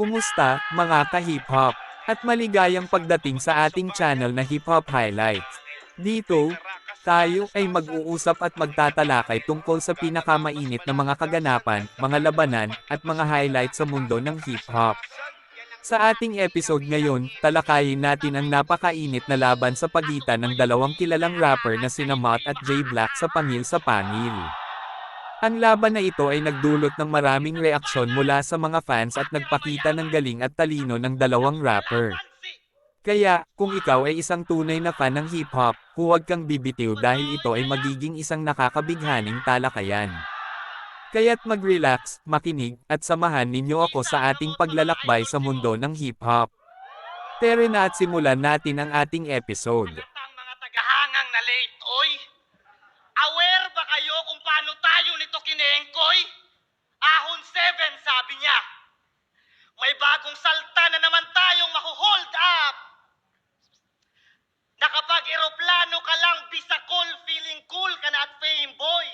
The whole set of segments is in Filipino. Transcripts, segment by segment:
Kumusta, mga ka-hip-hop? At maligayang pagdating sa ating channel na Hip Hop Highlights. Dito, tayo ay mag-uusap at magtatalakay tungkol sa pinakamainit na mga kaganapan, mga labanan, at mga highlights sa mundo ng hip-hop. Sa ating episode ngayon, talakayin natin ang napakainit na laban sa pagitan ng dalawang kilalang rapper na sina Mott at J Black sa Pangil sa Pangil. Ang laban na ito ay nagdulot ng maraming reaksyon mula sa mga fans at nagpakita ng galing at talino ng dalawang rapper. Kaya, kung ikaw ay isang tunay na fan ng hip-hop, huwag kang bibitiw dahil ito ay magiging isang nakakabighaning talakayan. Kaya't mag-relax, makinig, at samahan ninyo ako sa ating paglalakbay sa mundo ng hip-hop. Tara na at simulan natin ang ating episode. Halatang mga tagahangang na late, oy. Aware ba kayo kung paano tayo nito kinengkoy? Ahon 7, sabi niya. May bagong salta na naman tayong mahu-hold up. Na kapag eroplano ka lang, bisakol, feeling cool ka na at fame boy.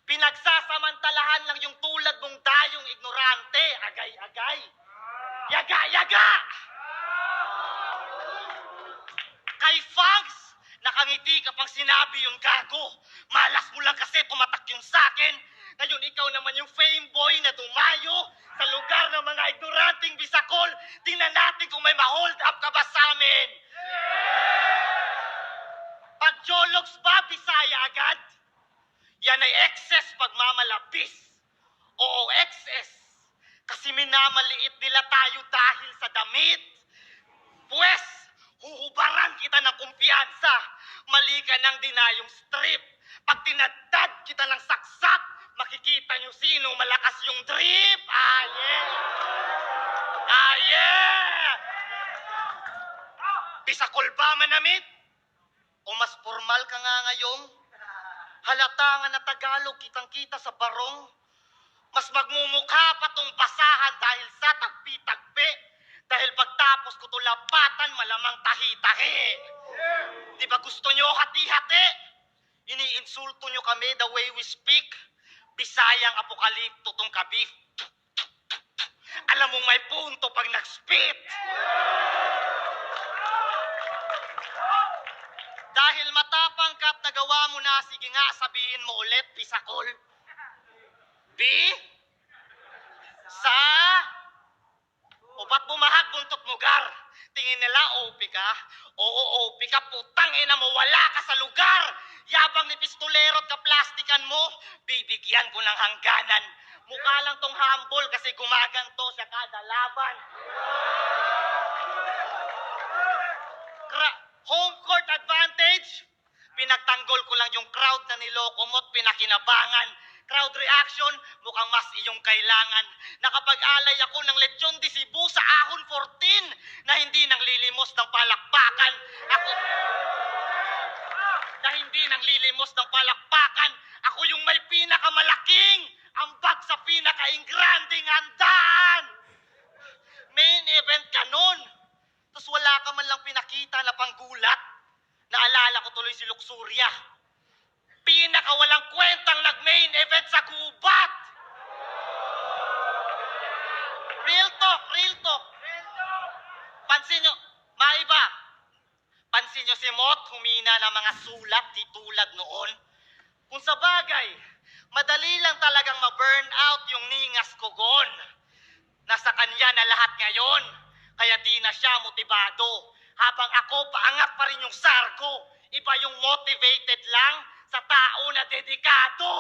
Pinagsasamantalahan lang yung tulad mong dayong ignorante, agay-agay. Yaga-yaga! Kay Fags, nakangiti kapag sinabi yung gago. Malas mo lang kasi tumatak yung sakin. Ngayon ikaw naman yung fame boy na dumayo sa lugar ng mga ignoranting bisakol. Tingnan natin kung may ma-hold up ka ba sa amin. Pag jologs ba, Bisaya agad? Yan ay excess pagmamalabis. Oo, excess. Kasi minamaliit nila tayo dahil sa damit. Pwes, huhubaran kita ng kumpiyansa. Mali ka ng dinayong strip. Pag tinadtad kita ng saksak, makikita nyo sino malakas yung drip. Ah, yeah. Ah, yeah. Bisakol ba manamit? O mas formal ka nga ngayong? Halata nga na Tagalog kitang-kita sa barong. Mas magmumukha pa tong basahan dahil sa tagpi-tagpi. Dahil pagtapos ko tulapatan, malamang tahi-tahi. Di ba gusto nyo hati-hati? Iniinsulto nyo kami the way we speak. Bisayang apokalipto tong kabif. Alam mong may punto pag nag-spit. Dahil matapang ka't nagawa mo na, sige nga, sabihin mo ulit, bisakol. B? Sa? O ba't bumahag buntot mo, gar? Tingin nila, OP ka? Oo, OP ka, putang ina mo, wala ka sa lugar! Yabang ni pistolero at kaplastikan mo, bibigyan ko ng hangganan. Mukha lang tong humble kasi gumaganto siya kada laban. Home court advantage? Pinagtanggol ko lang yung crowd na niloko mo't pinakinabangan. Crowd reaction, mukhang mas iyong kailangan. Nakapag-alay ako ng lechon de Cebu sa ahon 14 na hindi nang lilimos ng palakpakan. Ako yung may pinakamalaking ambag sa pinaka-ingranding handaan. Main event ka nun. Tapos wala ka man lang pinakita na panggulat. Naalala ko tuloy si Luxuria. Pinakawalang kwentang nag-main event sa gubat. Real talk, real talk. Pansin nyo, maiba. Pansin nyo si Mott, humina ng mga sulat di tulad noon. Kung sa bagay, madali lang talagang ma-burn out yung ningas kogon. Nasa kanya na lahat ngayon, kaya di na siya motibado. Habang ako, paangat pa rin yung sarko. Iba yung motivated lang sa tao na dedikado.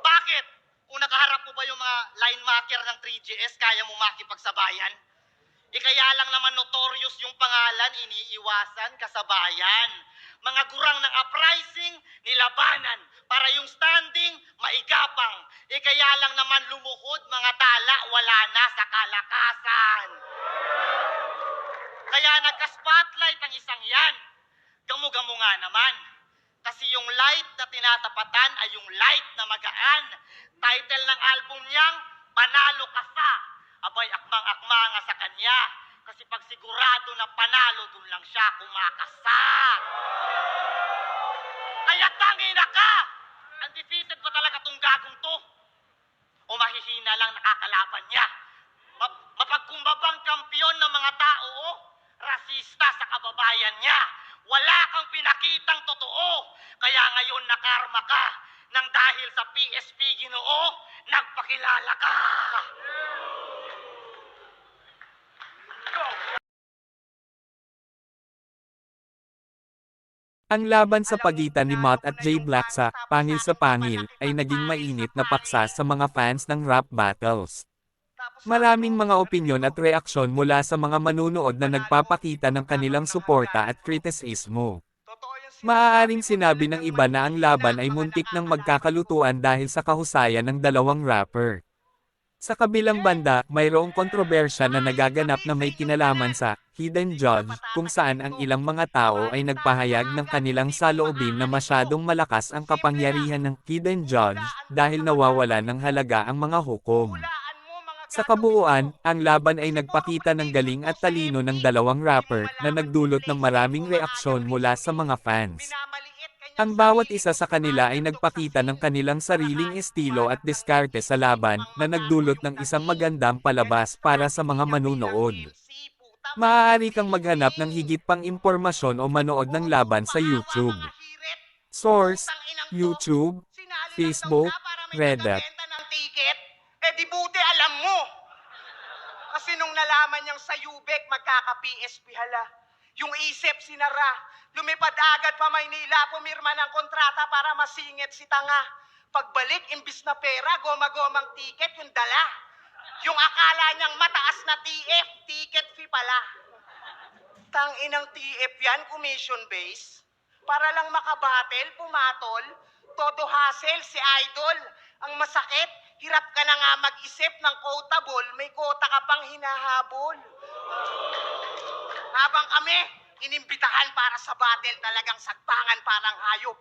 Bakit? Kung nakaharap mo ba yung mga line maker ng 3GS, kaya mo makipagsabayan? Kaya lang naman notorious yung pangalan, iniiwasan kasabayan. Mga gurang ng uprising, nilabanan. Para yung standing, maigapang. Kaya lang naman lumuhod, mga tala, wala na sa kalakasan. Kaya nagka-spotlight ang isang yan. Gamu-gamu nga naman. Kasi yung light na tinatapatan ay yung light na magaan. Title ng album niyang, Panalo Ka Sa. Abay, akmang-akma nga sa kanya. Kasi pag sigurado na panalo, dun lang siya kumakasa. Kaya tangina ka! Undefeated pa talaga tong gagong to. O mahihina lang nakakalaban niya. pagkampiyon ng mga tao, rasista sa kababayan niya. Wala kang pinakitang totoo. Kaya ngayon nakarma ka nang dahil sa PSP Ginoo, nagpakilala ka. Ang laban sa pagitan ni Matt at Jay Black sa Pangil sa Pangil ay naging mainit na paksa sa mga fans ng rap battles. Maraming mga opinyon at reaksyon mula sa mga manunood na nagpapakita ng kanilang suporta at kritisismo. Maaaring sinabi ng iba na ang laban ay muntik ng magkakalutuan dahil sa kahusayan ng dalawang rapper. Sa kabilang banda, mayroong kontrobersya na nagaganap na may kinalaman sa Hidden Judge, kung saan ang ilang mga tao ay nagpahayag ng kanilang saloobin na masyadong malakas ang kapangyarihan ng Hidden Judge, dahil nawawala ng halaga ang mga hukom. Sa kabuuan, ang laban ay nagpakita ng galing at talino ng dalawang rapper, na nagdulot ng maraming reaksyon mula sa mga fans. Ang bawat isa sa kanila ay nagpakita ng kanilang sariling estilo at diskarte sa laban, na nagdulot ng isang magandang palabas para sa mga manunood. Maaari kang maghanap ng higit pang impormasyon o manood ng laban sa YouTube. Source: YouTube, Facebook, Reddit. Eh di buti alam mo. Kasi nung nalaman niyang sa UBEC magkaka-PSP hala, yung isip sinara, lumipad agad pa Maynila, pumirma ng kontrata para masingit si tanga. Pagbalik, imbis na pera, goma-gomang ticket yung dala. Yung akala niyang mataas na TF, ticket fee pala. Tanginang TF yan, commission base. Para lang makabatel, pumatol, todo hassle si Idol. Ang masakit, hirap ka na nga mag-isip ng quotable, may quota ka pang hinahabol. Habang kami, inimbitahan para sa battle, talagang sagpangan parang hayop.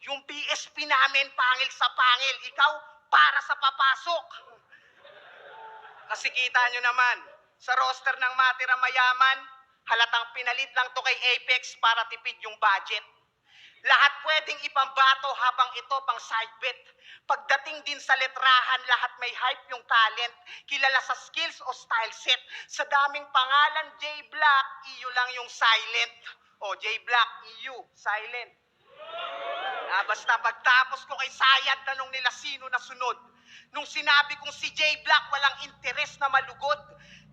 Yung PSP namin, pangil sa pangil, ikaw, para sa papasok. Kasi kita nyo naman, sa roster ng Matira Mayaman, halatang pinalit lang to kay Apex para tipid yung budget. Lahat pwedeng ipambato habang ito pang side bet. Pagdating din sa letrahan, lahat may hype yung talent. Kilala sa skills o style set. Sa daming pangalan, J Black, iyo lang yung silent. O, J Black, iyo, silent. Basta pagtapos ko kay Sayad, tanong nila sino na sunod. Nung sinabi kong si J Black, walang interes na malugod.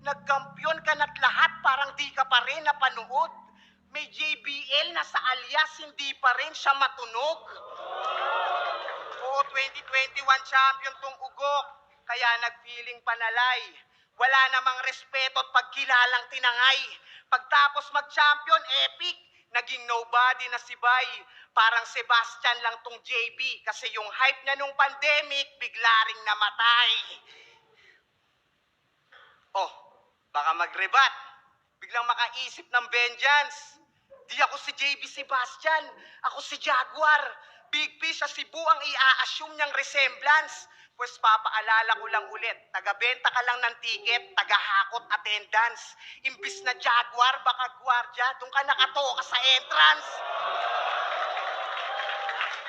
Nagkampiyon ka na't lahat, parang di ka pa rin napanood. May JBL na sa alias, hindi pa rin siya matunog. Oo, 2021 champion tong ugok, kaya nag-feeling panalay. Wala namang respeto at pagkilalang tinangay. Pagtapos mag-champion, epic, naging nobody na si Bay. Parang Sebastian lang tong JB, kasi yung hype niya nung pandemic, bigla ring namatay. Oh, baka mag-rebat. Biglang makaisip ng vengeance. Di ako si JB Sebastian, ako si Jaguar. Big P sa Cebu ang i-assume niyang resemblance. Pues papaalala ko lang ulit, taga-benta ka lang ng ticket, taga-hakot attendance. Imbis na Jaguar, baka gwardya, doon ka nakatoka sa entrance.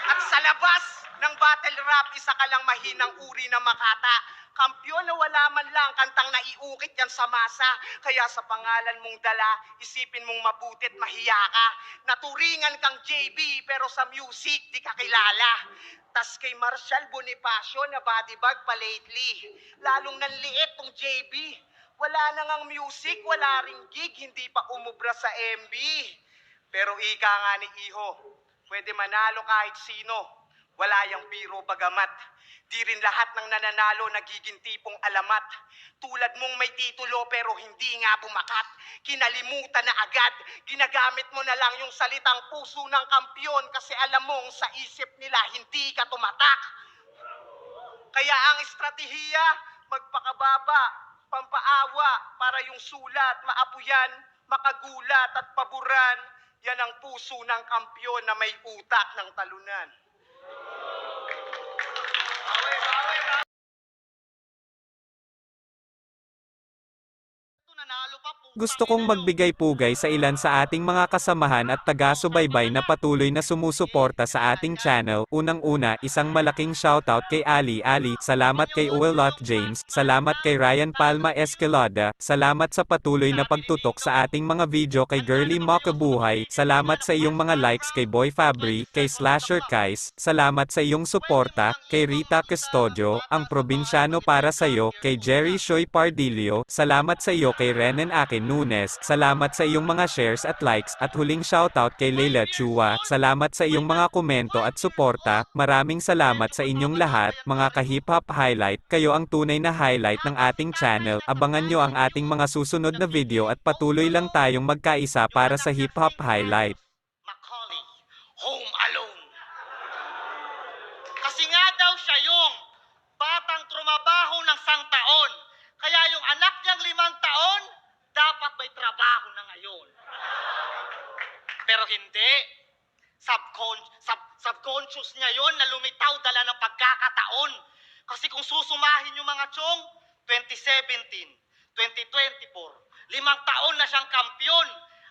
At sa labas ng battle rap, isa ka lang mahinang uri na makata. Kampyon na wala man lang kantang naiukit yan sa masa. Kaya sa pangalan mong dala, isipin mong mabuti at mahiya ka. Naturingan kang JB pero sa music di ka kilala. Tas kay Marshall Bonifacio na body bag pa lately. Lalong nanliit tong JB. Wala na ngang music, wala ring gig, hindi pa umubra sa MB. Pero ika nga ni Iho, pwede manalo kahit sino. Wala yang biro bagamat. Di rin lahat ng nananalo nagiging tipong alamat. Tulad mong may titulo pero hindi nga bumakat. Kinalimutan na agad. Ginagamit mo na lang yung salitang puso ng kampyon kasi alam mong sa isip nila hindi ka tumatak. Kaya ang estratehiya, magpakababa, pampaawa para yung sulat, maapuyan, makagulat at paboran. Yan ang puso ng kampyon na may utak ng talunan. Nanalo pa po. Gusto kong magbigay pugay sa ilan sa ating mga kasamahan at taga-subaybay na patuloy na sumusuporta sa ating channel. Unang-una, isang malaking shoutout kay Ali Ali, salamat kay Uwelot James, salamat kay Ryan Palma Escalada, salamat sa patuloy na pagtutok sa ating mga video kay Girly Makabuhay, salamat sa iyong mga likes kay Boy Fabri, kay Slasher Kais, salamat sa iyong suporta, kay Rita Custodio, ang probinsyano para sa iyo, kay Jerry Shoy Pardillo, salamat sa iyo kay Renan Akin Nunes, salamat sa iyong mga shares at likes, at huling shoutout kay Leila Chua, salamat sa iyong mga komento at suporta, maraming salamat sa inyong lahat, mga ka-hip-hop highlight, kayo ang tunay na highlight ng ating channel, abangan nyo ang ating mga susunod na video at patuloy lang tayong magkaisa para sa hip-hop highlight. Macaulay, Home Alone. Kasi nga daw siya yung batang trumabaho ng 100 taon. Kaya yung anak niyang 5 taon, dapat may trabaho na ngayon. Pero hindi. Subconscious niya yon na lumitaw dala ng pagkakataon. Kasi kung susumahin yung mga chong, 2017, 2024, 5 taon na siyang kampyon.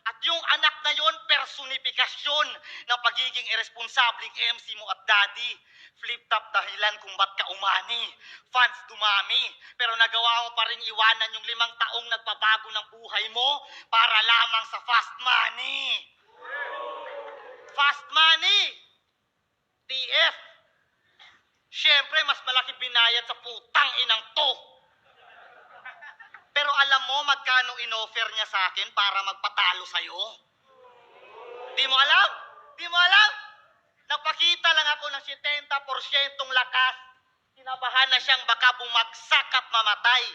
At yung anak na yon, personifikasyon ng pagiging irresponsabling MC mo at daddy. Flip-top dahilan kung ba't ka umani. Fans dumami, pero nagawa mo pa rin iwanan yung 5 taong nagbabago ng buhay mo para lamang sa fast money. Fast money! TF! Siyempre, mas malaki binayad sa putang inang to. Pero alam mo magkano inoffer niya sa akin para magpatalo sa'yo? Di mo alam? Di mo alam? Napakita lang ako ng 70% lakas. Kinabahan na siyang baka bumagsak at mamatay.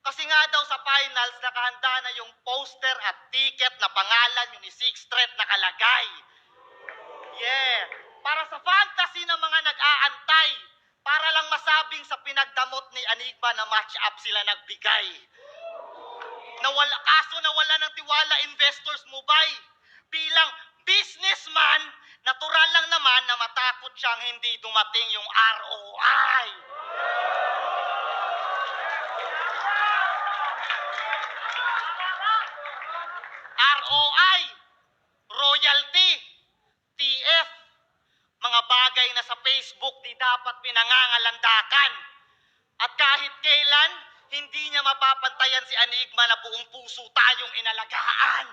Kasi nga daw sa finals, nakahanda na yung poster at ticket na pangalan yung ni Sixth Street nakalagay. Yeah. Para sa fantasy ng mga nag-aantay. Para lang masabing sa pinagdamot ni Enigma na match-up sila nagbigay. Kaso nawala ng tiwala investors mo, bay. Bilang businessman, natural lang naman na matakot siyang hindi dumating yung ROI. ROI, royalty, TF, mga bagay na sa Facebook di dapat pinangangalandakan. At kahit kailan, hindi niya mapapantayan si Enigma na buong puso tayong inalagaan.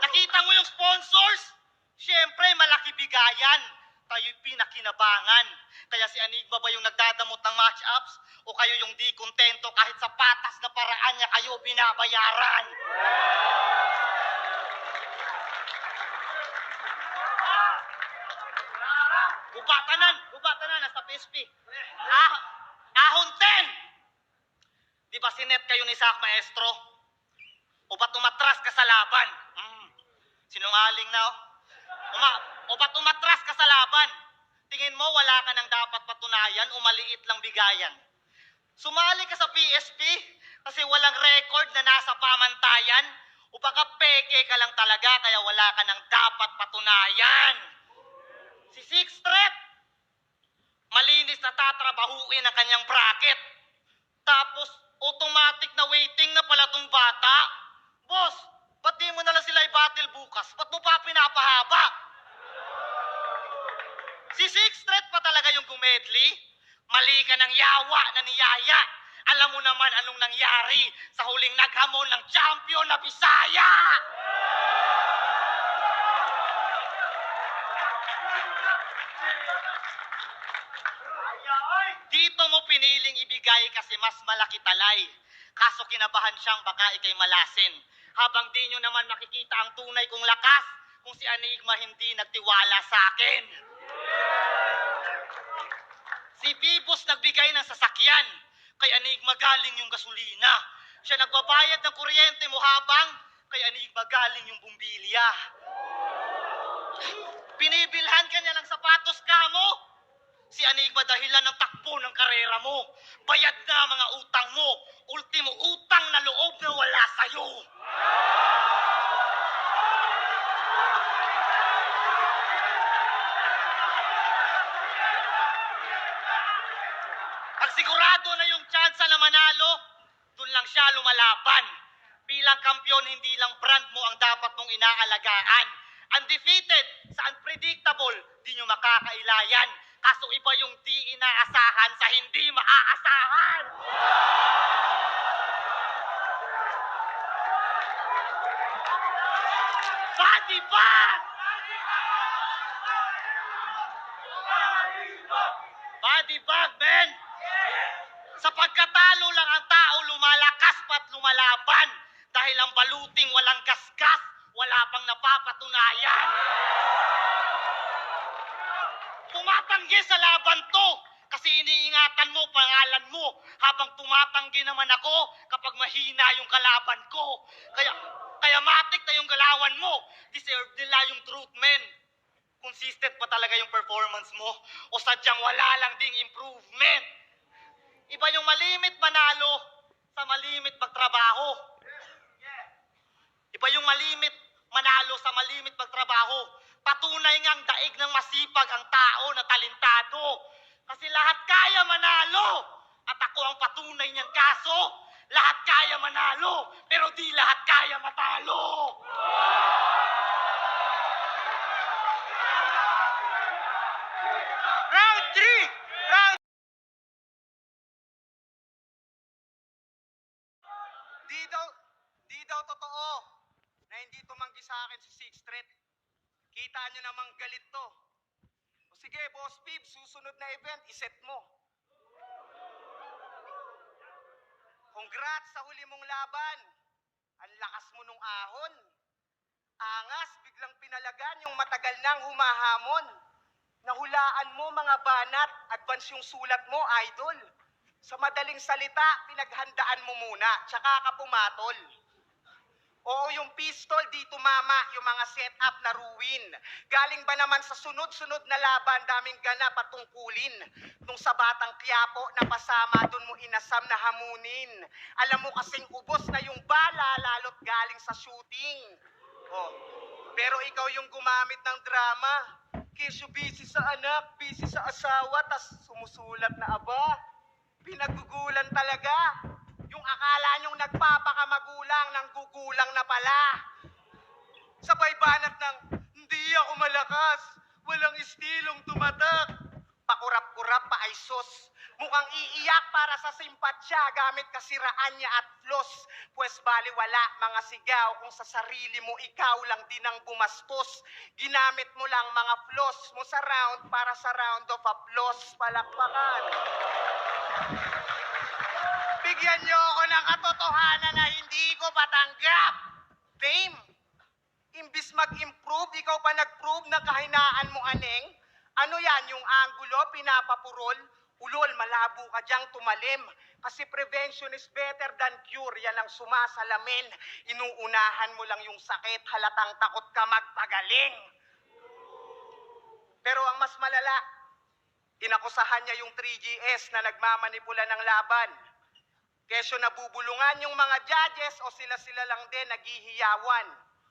Nakita mo yung sponsors? Siyempre, malaki bigayan. Tayo'y pinakinabangan. Kaya si Enigma ba yung nagdadamot ng match-ups? O kayo yung di kontento kahit sa patas na paraan niya kayo binabayaran? Gubatanan, nasa PSP. Ahon 10! Di ba sinet kayo ni Sak Maestro? O ba't umatras ka sa laban? Sinungaling na, oh. O ba't umatras ka sa laban? Tingin mo wala ka nang dapat patunayan o maliit lang bigayan? Sumali ka sa PSP kasi walang record na nasa pamantayan? O baka peke ka lang talaga kaya wala ka nang dapat patunayan? Si Sixth Street, malinis na tatrabahuin ang kanyang bracket. Tapos, automatic na waiting na pala tong bata. Boss, ba't di mo na lang sila i-battle bukas? Ba't mo pa pinapahaba? Si Sixth Street pa talaga yung gumedli? Mali ka ng yawa na niyaya. Alam mo naman anong nangyari sa huling naghamon ng champion na Bisaya. Dito mo piniling ibigay kasi mas malaki talay. Kaso kinabahan siyang baka ikay malasin. Habang di nyo naman makikita ang tunay kong lakas kung si Enigma hindi nagtiwala sa akin. Si Bibos nagbigay ng sasakyan. Kay Enigma galing yung gasolina. Siya nagbabayad ng kuryente mo habang kay Enigma galing yung bumbilya. Binibilhan ka niya ng sapatos ka mo. Si Enigma dahilan ng takbo ng karera mo. Bayad na mga utang mo. Ultimo utang na loob na wala sa'yo. Pag sigurado na yung tsansa na manalo, dun lang siya lumalaban. Bilang kampiyon, hindi lang brand mo ang dapat mong inaalagaan. Undefeated sa unpredictable, di nyo makakailayan. Kaso iba yung di inaasahan sa hindi maaasahan. Body bag! Body bag, men! Sa pagkatalo lang ang tao lumalakas pa't lumalaban. Dahil ang baluting walang gasgas, wala pang napapatunayan. Tumatanggi sa laban to kasi iniingatan mo pangalan mo habang tumatanggi naman ako kapag mahina yung kalaban ko. Kaya matik na yung galawan mo. Deserve nila yung truth, men. Consistent pa talaga yung performance mo o sadyang wala lang ding improvement. Iba yung malimit manalo sa malimit magtrabaho. Iba yung malimit manalo sa malimit magtrabaho. Patunay ngang daig ng masipag ang tao na talentado. Kasi lahat kaya manalo. At ako ang patunay niyang kaso. Lahat kaya manalo, pero di lahat kaya matalo. Round 3! Round... Di daw totoo na hindi tumanggi sa akin si Sixth Street. Kita nyo namang galit to. O sige, Boss Pib, susunod na event, iset mo. Congrats sa huli mong laban. Ang lakas mo nung ahon. Angas, biglang pinalagan yung matagal nang humahamon. Nahulaan mo mga banat, advance yung sulat mo, idol. Sa madaling salita, pinaghandaan mo muna, tsaka ka pumatol. Oo, yung pistol, di tumama yung mga setup na ruin. Galing ba naman sa sunod-sunod na laban, daming ganap at tungkulin. Nung sa Batang Quiapo, napasama, dun mo inasam na hamunin. Alam mo kasing ubos na yung bala, lalo't galing sa shooting. Oh, pero ikaw yung gumamit ng drama. Kesyo busy sa anak, busy sa asawa, tas sumusulat na aba. Pinagugulan talaga. Yung akala nyong nagpapakamagulang nang gugulang na pala. Sabay banat ng, hindi ako malakas, walang istilong tumatak. Pakurap-kurap pa ay sus. Mukhang iiyak para sa simpatsya gamit kasiraan niya at flos. Pues baliwala mga sigaw kung sa sarili mo ikaw lang din ang gumastos. Ginamit mo lang mga flaws mo sa round para sa round of applause. Palakpakan. Bigyan niyo ako ng katotohanan na hindi ko patanggap. Dame, imbis mag-improve, ikaw pa nag-prove na kahinaan mo aneng. Ano yan, yung angulo, pinapapurol? Ulol, malabo ka diyang tumalim. Kasi prevention is better than cure. Yan ang sumasalamin. Inuunahan mo lang yung sakit, halatang takot ka magpagaling. Pero ang mas malala, inakusahan niya yung 3GS na nagmamanipula ng laban. Kesyo nabubulungan yung mga judges o sila-sila lang din naghihiyawan.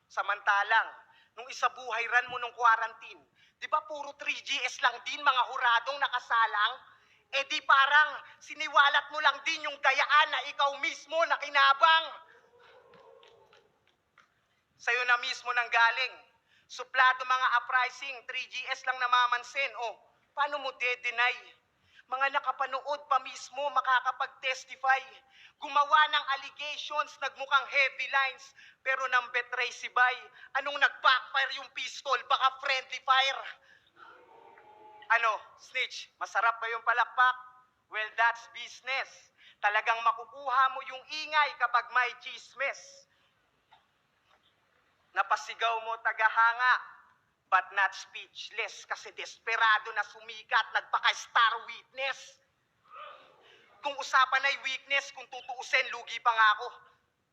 Samantalang, nung isabuhayran mo nung quarantine, di ba puro 3GS lang din mga huradong nakasalang? Eh di parang siniwalat mo lang din yung dayaan na ikaw mismo nakinabang. Sa'yo na mismo nang galing. Suplado mga uprising, 3GS lang namamansin. O, paano mo de-deny? Mga nakapanood pa mismo makakapag-testify. Gumawa ng allegations, nagmukhang heavy lines, pero nang betray si Bay. Anong nag-backfire yung pistol? Baka friendly fire. Ano, snitch, masarap ba yung palakpak? Well, that's business. Talagang makukuha mo yung ingay kapag may chismes. Napasigaw mo tagahanga, but not speechless kasi desperado na sumikat, nagpaka-star witness. Kung usapan ay weakness, kung tutuusin, lugi pa nga ako.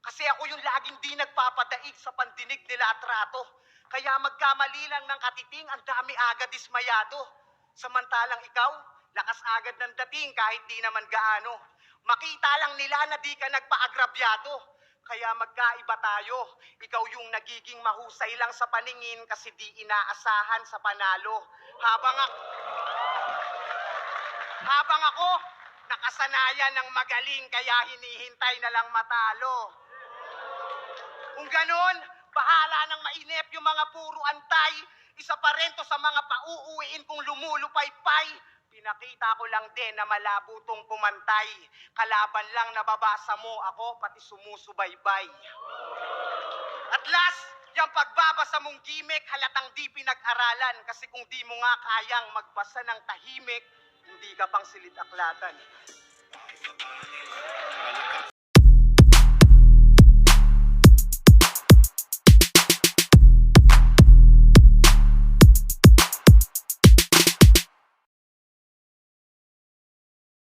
Kasi ako yung laging di nagpapadaig sa pandinig nila at rato. Kaya magkamali lang ng katiting, ang dami agad dismayado. Samantalang ikaw, lakas agad ng dating kahit di naman gaano. Makita lang nila na di ka nagpa-agrabyado. Kaya magkaiba tayo. Ikaw yung nagiging mahusay lang sa paningin kasi di inaasahan sa panalo. Habang ako, nakasanayan ng magaling kaya hinihintay na lang matalo. Kung ganon, bahala nang mainip yung mga puro antay. Isa pa rin to sa mga pauuwiin kung lumulupaypay. Pinakita ko lang din na malabo tong pumantay. Kalaban lang nababasa mo ako, pati sumusubaybay. At last, yung pagbabasa mong gimmick, halatang di pinag-aralan. Kasi kung di mo nga kayang magbasa ng tahimik, hindi ka pang silid-aklatan.